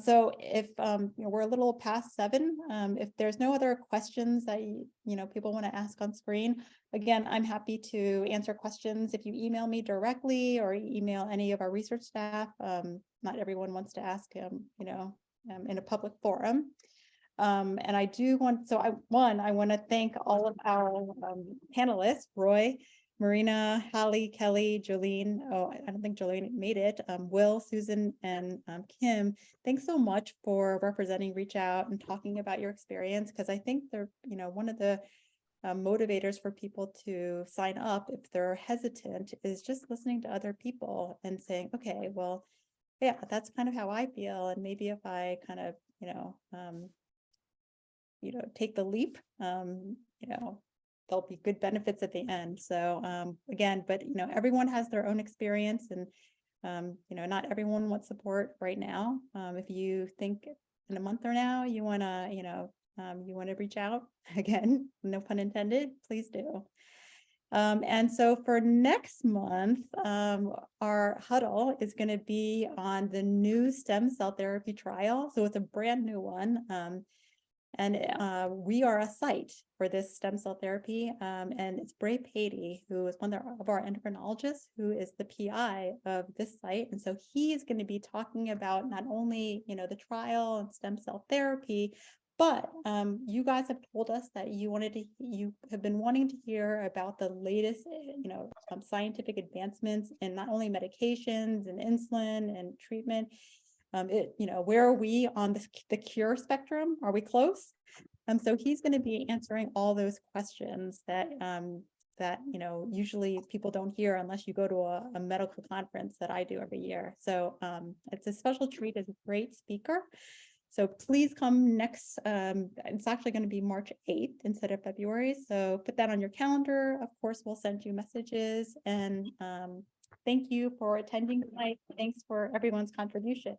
So if we're a little past 7, if there's no other questions that people want to ask on screen, again, I'm happy to answer questions if you email me directly or email any of our research staff. Not everyone wants to ask in a public forum. And I do want, so I want to thank all of our panelists, Roy, Marina, Hallie, Kelly, Jolene. Oh, I don't think Jolene made it. Will, Susan, and Kim. Thanks so much for representing Reach Out and talking about your experience, because I think they're, one of the motivators for people to sign up if they're hesitant is just listening to other people and saying, okay, well, yeah, that's kind of how I feel. And maybe if I kind of, take the leap, there'll be good benefits at the end. So again, but everyone has their own experience, and not everyone wants support right now. If you think in a month or now you want to reach out again, no pun intended, please do. And so for next month, our huddle is going to be on the new stem cell therapy trial. So it's a brand new one. And we are a site for this stem cell therapy. And it's Bray Patey, who is one of our endocrinologists, who is the PI of this site. And so he is going to be talking about not only, the trial and stem cell therapy, but you guys have told us that you have been wanting to hear about the latest, scientific advancements in not only medications and insulin and treatment. Where are we on the cure spectrum? Are we close? So he's going to be answering all those questions that usually people don't hear unless you go to a medical conference that I do every year. So it's a special treat. As a great speaker. So please come next. It's actually going to be March 8th instead of February. So put that on your calendar. Of course, we'll send you messages, and thank you for attending tonight. Thanks for everyone's contribution.